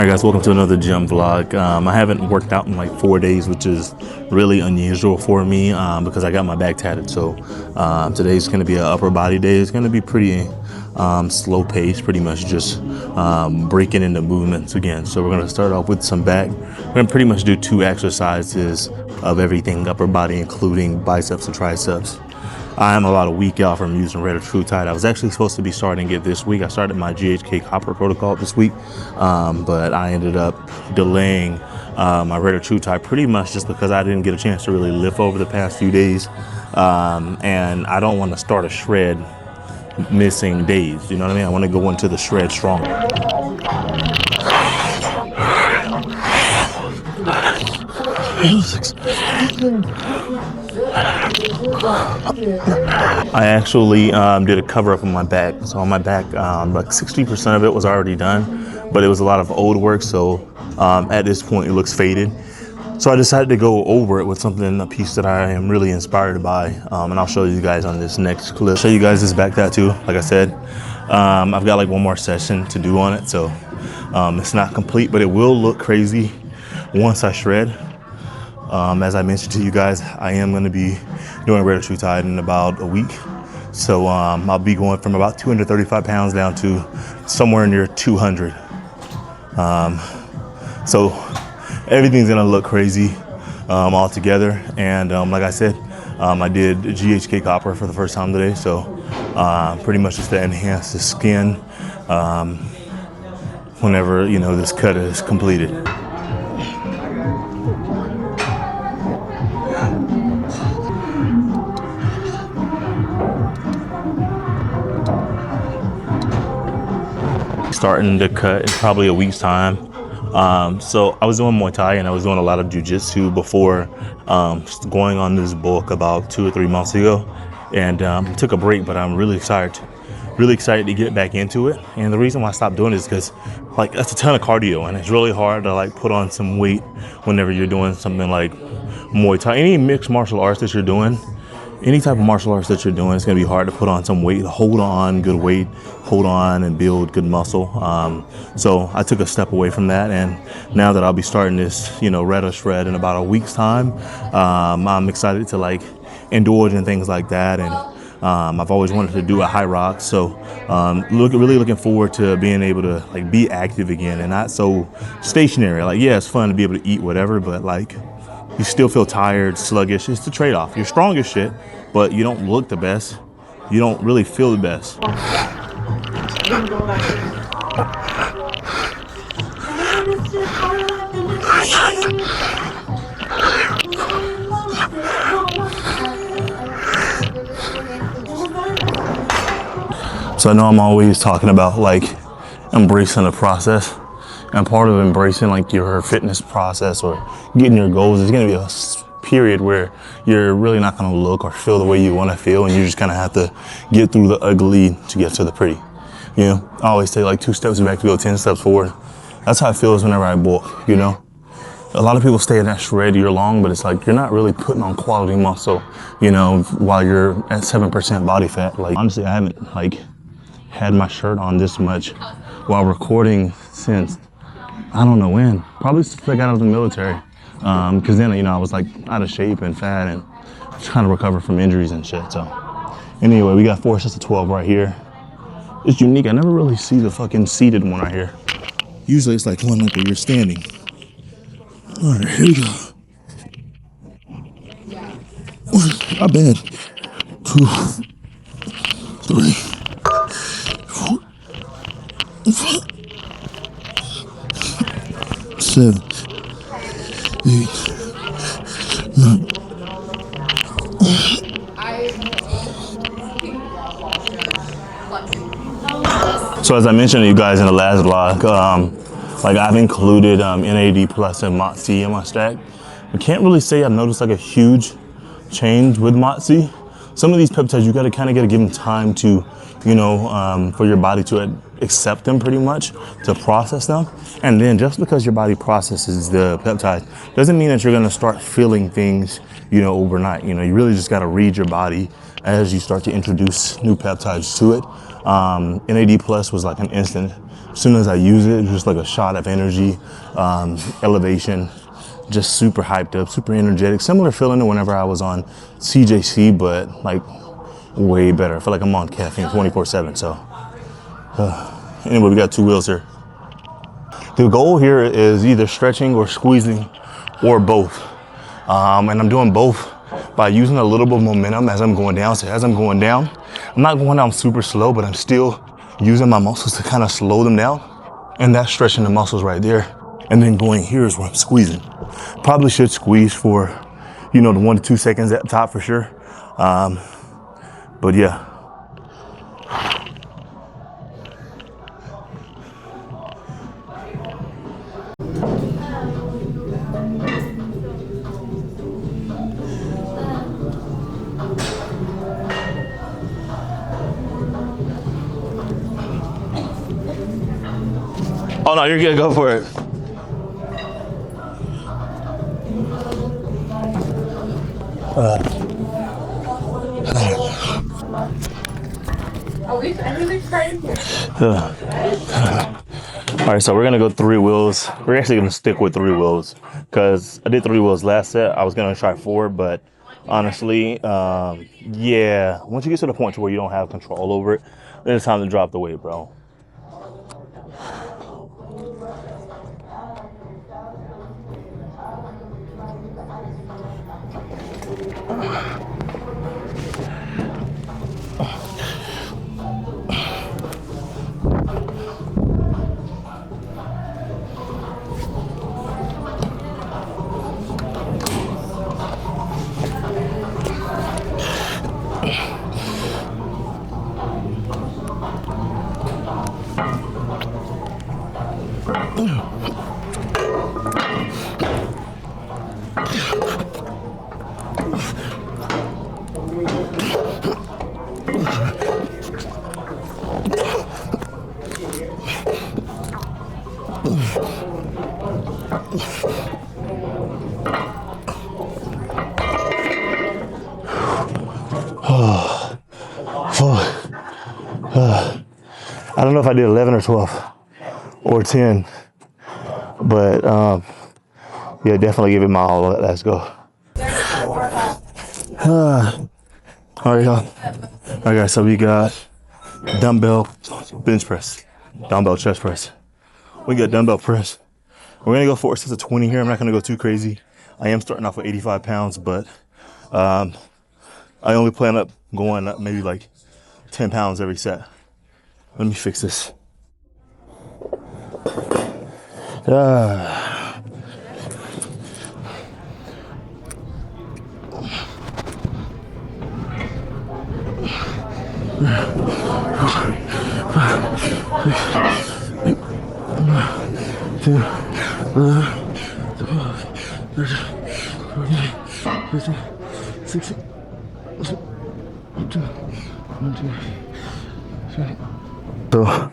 Alright guys, welcome to another gym vlog. I haven't worked out in like 4 days, which is really unusual for me because I got my back tatted. So today's going to be an upper body day. It's going to be pretty slow pace, pretty much just breaking into movements again. So we're going to start off with some back. We're going to pretty much do 2 exercises of everything upper body, including biceps and triceps. I am about a week out from using Reta Tide. I was actually supposed to be starting it this week. I started my GHK copper protocol this week, but I ended up delaying my Reta Tide pretty much just because I didn't get a chance to really lift over the past few days. And I don't want to start a shred missing days. You know what I mean? I want to go into the shred strong. I actually did a cover up on my back. So on my back, like 60% of it was already done, but it was a lot of old work. So at this point, it looks faded. So I decided to go over it with something, a piece that I am really inspired by. And I'll show you guys on this next clip. Show you guys this back tattoo. Like I said, I've got like one more session to do on it. So it's not complete, but it will look crazy once I shred. As I mentioned to you guys, I am going to be doing Reta Tide in about a week. So I'll be going from about 235 pounds down to somewhere near 200. So everything's going to look crazy all together. And like I said, I did GHK copper for the first time today. So pretty much just to enhance the skin whenever, you know, this cut is completed. Starting to cut in probably a week's time. So I was doing Muay Thai and I was doing a lot of jiu-jitsu before going on this bulk about 2 or 3 months ago, and took a break, but I'm really excited to get back into it. And the reason why I stopped doing it is because like that's a ton of cardio and it's really hard to like put on some weight whenever you're doing something like Muay Thai. Any mixed martial arts that you're doing, any type of martial arts that you're doing, it's going to be hard to put on some weight, hold on good weight, hold on and build good muscle. So I took a step away from that, and now that I'll be starting this, you know, Reta shred in about a week's time, I'm excited to like indulge in things like that. And I've always wanted to do a high rock, so really looking forward to being able to like be active again and not so stationary. Like, yeah, it's fun to be able to eat whatever, but like you still feel tired, sluggish. It's the trade-off. You're strong as shit, but you don't look the best. You don't really feel the best. So I know I'm always talking about like embracing the process. And part of embracing like your fitness process or getting your goals is going to be a period where you're really not going to look or feel the way you want to feel, and you just kind of have to get through the ugly to get to the pretty. You know, I always say like 2 steps back to go 10 steps forward. That's how it feels whenever I bulk, you know. A lot of people stay in that shred year long, but it's like you're not really putting on quality muscle, you know, while you're at 7% body fat. Like honestly, I haven't like had my shirt on this much while recording since I don't know when, probably since I got out of the military, because then, you know, I was like out of shape and fat and trying to recover from injuries and shit. So anyway, we got 4 sets of 12 right here. It's unique. I never really see the fucking seated one right here. Usually it's like one like you're standing. All right, here we go. Not bad. 2, 3, 4, 5. 7, 8, 9. So as I mentioned to you guys in the last vlog, like I've included NAD plus and MOTS-c in my stack. I can't really say I've noticed like a huge change with MOTS-c. Some of these peptides you gotta give them time to, you know, for your body to accept them pretty much, to process them. And then just because your body processes the peptide doesn't mean that you're gonna start feeling things, you know, overnight. You know, you really just gotta read your body, as you start to introduce new peptides to it. NAD plus was like an instant. As soon as I use it, it was just like a shot of energy, elevation, just super hyped up, super energetic. Similar feeling to whenever I was on CJC, but like way better. I feel like I'm on caffeine 24/7. So anyway, we got 2 wheels here. The goal here is either stretching or squeezing or both. And I'm doing both by using a little bit of momentum as I'm going down. So as I'm going down, I'm not going down super slow, but I'm still using my muscles to kind of slow them down. And that's stretching the muscles right there. And then going here is where I'm squeezing. Probably should squeeze for, the 1 to 2 seconds at the top for sure. But yeah. Oh no, you're good, go for it. All right, so we're gonna go 3 wheels. We're actually gonna stick with 3 wheels because I did 3 wheels last set. I was gonna try 4, but honestly, yeah, once you get to the point to where you don't have control over it, then it's time to drop the weight, bro. I don't know if I did 11 or 12 or 10, but yeah, definitely give it my all. Let's go. All right, y'all. All right, guys, so we got dumbbell bench press, dumbbell chest press. We got dumbbell press. We're gonna go 4 sets of 20 here. I'm not gonna go too crazy. I am starting off with 85 pounds, but I only plan up going up maybe like 10 pounds every set. Let me fix this. So,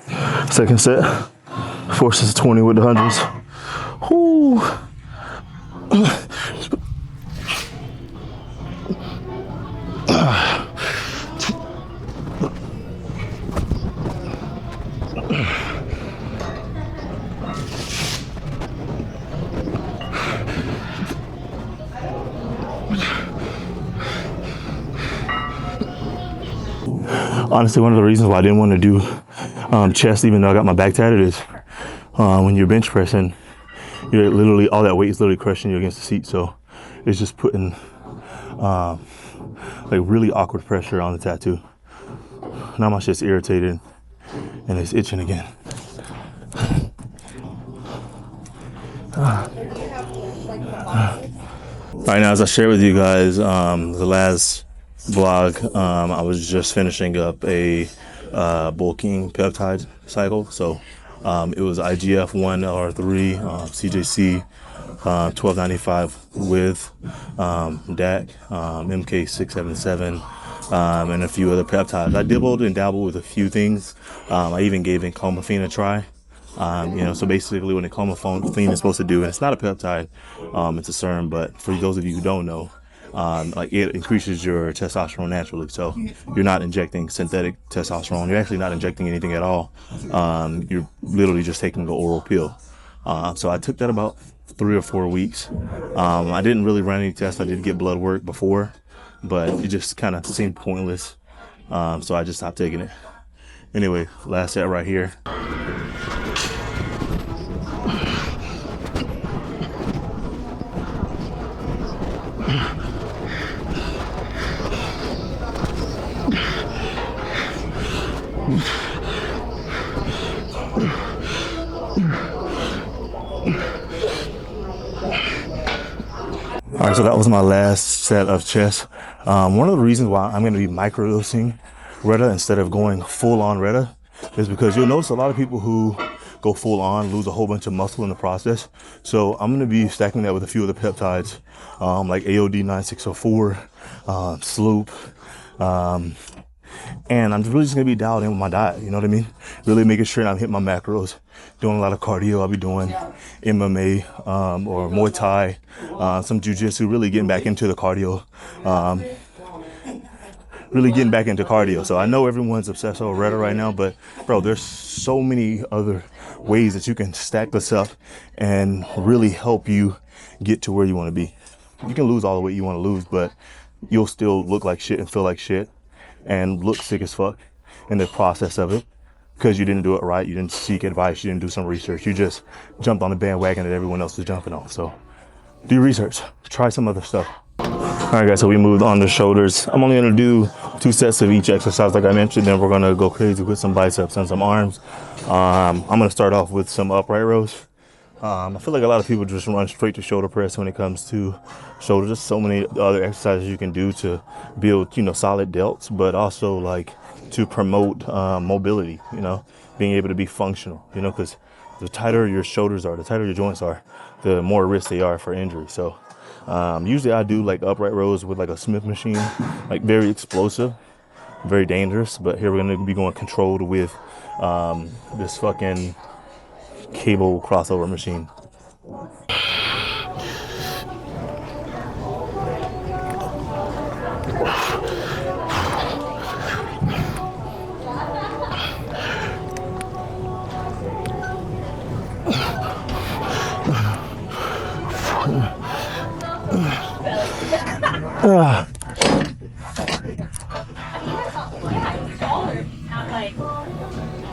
second set, 4 sets of 20 with the hundreds. Whoo. Honestly, one of the reasons why I didn't want to do chest, even though I got my back tatted, is when you're bench pressing, you're literally, all that weight is literally crushing you against the seat. So it's just putting like really awkward pressure on the tattoo. Now my shit's irritated and it's itching again. All right, now as I shared with you guys the last vlog, I was just finishing up a bulking peptide cycle. So it was IGF-1 LR3, CJC 1295 with DAC, MK677, and a few other peptides. I dibbled and dabbled with a few things. I even gave enclomiphene a try. So basically what enclomiphene is supposed to do, and it's not a peptide, it's a serum, but for those of you who don't know, like it increases your testosterone naturally. So you're not injecting synthetic testosterone. You're actually not injecting anything at all. You're literally just taking the oral pill. So I took that about 3 or 4 weeks. I didn't really run any tests. I did get blood work before, but it just kind of seemed pointless. So I just stopped taking it. Anyway, last set right here. All right, so that was my last set of chest. One of the reasons why I'm going to be microdosing Reta instead of going full on Reta is because you'll notice a lot of people who go full on lose a whole bunch of muscle in the process. So I'm going to be stacking that with a few of the peptides, like AOD 9604, Sloop, and I'm really just gonna be dialed in with my diet, you know what I mean? Really making sure I'm hitting my macros, doing a lot of cardio. I'll be doing MMA or Muay Thai, some jiu-jitsu, really getting back into the cardio. So I know everyone's obsessed over Reta right now, but bro, there's so many other ways that you can stack this up and really help you get to where you want to be. You can lose all the weight you want to lose, but you'll still look like shit and feel like shit and look sick as fuck in the process of it because you didn't do it right. You didn't seek advice. You didn't do some research. You just jumped on the bandwagon that everyone else was jumping on. So do research. Try some other stuff. All right, guys, so we moved on to shoulders. I'm only going to do 2 sets of each exercise, like I mentioned. Then we're going to go crazy with some biceps and some arms. I'm going to start off with some upright rows. I feel like a lot of people just run straight to shoulder press when it comes to shoulders. There's so many other exercises you can do to build, solid delts, but also like to promote mobility, being able to be functional, because the tighter your shoulders are, the tighter your joints are, the more risk they are for injury. So usually I do like upright rows with like a Smith machine, like very explosive, very dangerous. But here we're going to be going controlled with this fucking cable crossover machine.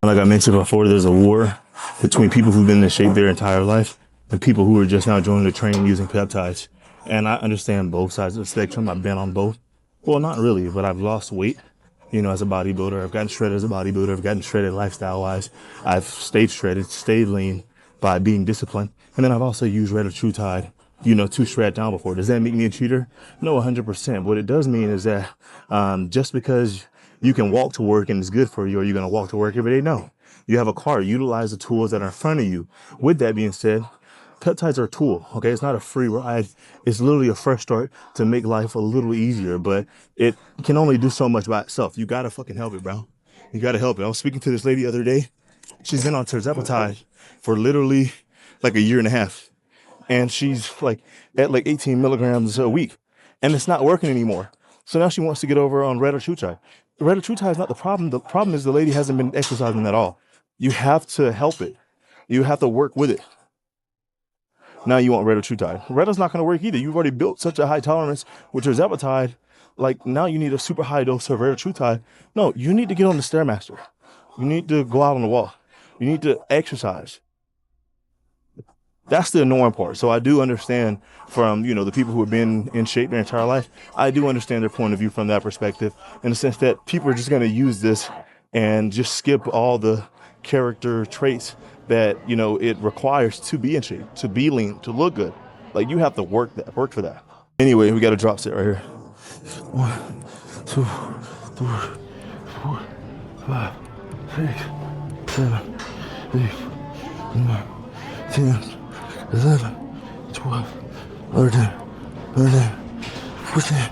Like I mentioned before, there's a war between people who've been in shape their entire life and people who are just now joining the train using peptides. And I understand both sides of the spectrum. I've been on both. Well, not really, but I've lost weight, as a bodybuilder. I've gotten shredded as a bodybuilder. I've gotten shredded lifestyle-wise. I've stayed shredded, stayed lean by being disciplined. And then I've also used retatrutide, to shred down before. Does that make me a cheater? No, 100%. What it does mean is that just because you can walk to work and it's good for you, or you're going to walk to work every day, no. You have a car, utilize the tools that are in front of you. With that being said, peptides are a tool, okay? It's not a free ride. It's literally a fresh start to make life a little easier, but it can only do so much by itself. You got to fucking help it, bro. You got to help it. I was speaking to this lady the other day. She's been on tirzepatide for literally like a year and a half. And she's like at like 18 milligrams a week. And it's not working anymore. So now she wants to get over on retatrutide. Retatrutide is not the problem. The problem is the lady hasn't been exercising at all. You have to help it. You have to work with it. Now you want retatrutide. Reta's not going to work either. You've already built such a high tolerance with tirzepatide. Like now you need a super high dose of retatrutide. No, you need to get on the Stairmaster. You need to go out on the wall. You need to exercise. That's the annoying part. So I do understand from, the people who have been in shape their entire life, I do understand their point of view from that perspective, in the sense that people are just going to use this and just skip all the character traits that, it requires to be in shape, to be lean, to look good. Like you have to work for that. Anyway, we got a drop set right here. 1, 2, 3, 4, 5, 6, 7, 8, 9, 10. 11, 12, 13, 14.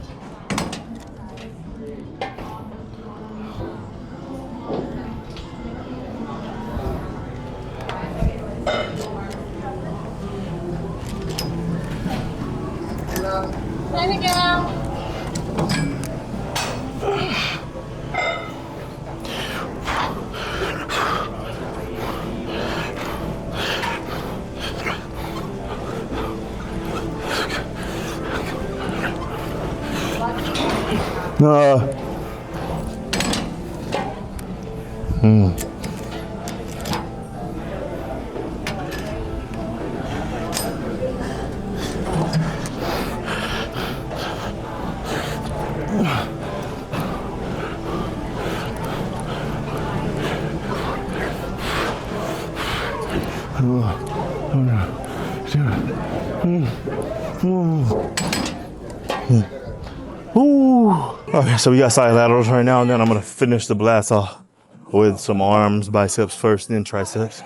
There we go. Ooh. Okay, so we got side laterals right now, and then I'm gonna finish the blast off with some arms, biceps first, then triceps.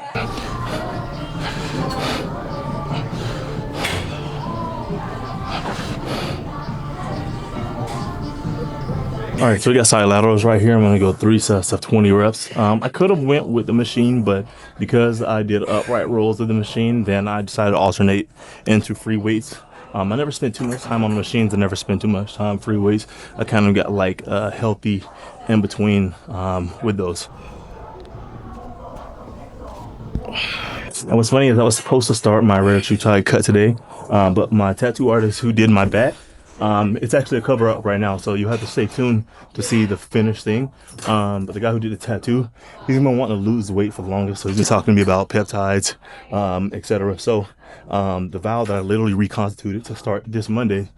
All right, so we got side laterals right here. I'm gonna go 3 sets of 20 reps. I could have went with the machine, but because I did upright rolls with the machine, then I decided to alternate into free weights. I never spent too much time on the machines. I never spent too much time free weights. I kind of got like healthy in between with those. And what's funny is I was supposed to start my rare true tie cut today, but my tattoo artist who did my back, it's actually a cover up right now, so you have to stay tuned to see the finished thing. But the guy who did the tattoo, he's been wanting to lose weight for the longest, so he's been talking to me about peptides, etc. So the valve that I literally reconstituted to start this Monday,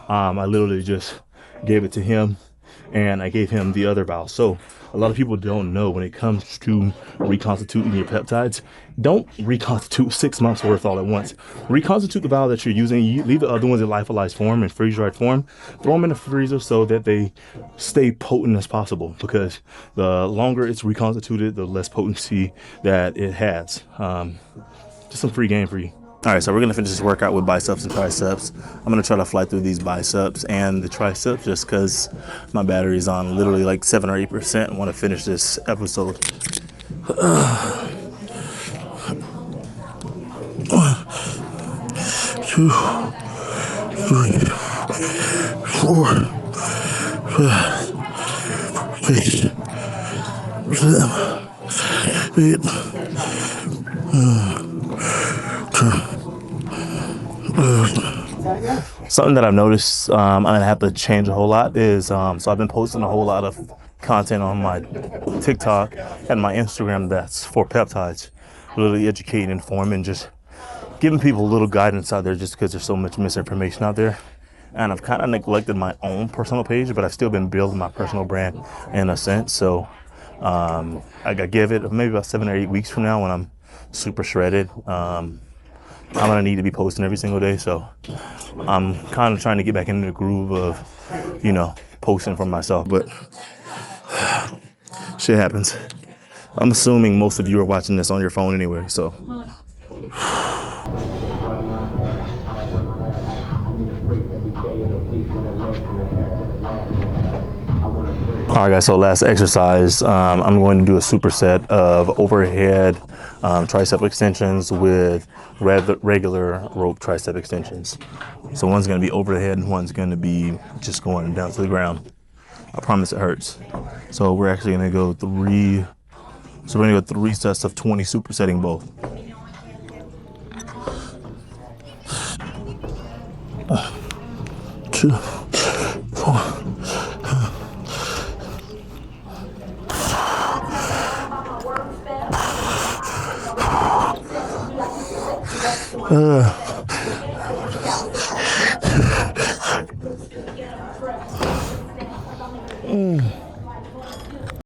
I literally just gave it to him, and I gave him the other valve. So a lot of people don't know when it comes to reconstituting your peptides, don't reconstitute 6 months worth all at once. Reconstitute the valve that you're using. You leave the other ones in lyophilized form and freeze dried form. Throw them in the freezer so that they stay potent as possible, because the longer it's reconstituted, the less potency that it has. Just some free game for you. All right, so we're gonna finish this workout with biceps and triceps. I'm gonna try to fly through these biceps and the triceps just because my battery's on literally like 7 or 8%. I want to finish this episode. 1, 2, 3, 4, 5, 6, 7, 8. Something that I've noticed I'm gonna have to change a whole lot is so I've been posting a whole lot of content on my TikTok and my Instagram that's for peptides, really educating, informing, just giving people a little guidance out there, just because there's so much misinformation out there. And I've kind of neglected my own personal page, but I've still been building my personal brand in a sense. So I give it maybe about 7 or 8 weeks from now when I'm super shredded. I'm gonna need to be posting every single day, so I'm kind of trying to get back into the groove of, you know, posting for myself, but shit happens. I'm assuming most of you are watching this on your phone anyway, so. All right, guys, so last exercise, I'm going to do a superset of overhead tricep extensions with regular rope tricep extensions. So one's going to be overhead and one's going to be just going down to the ground. I promise it hurts. So we're actually going to go 3. So we're going to go 3 sets of 20 supersetting both. Two, 4.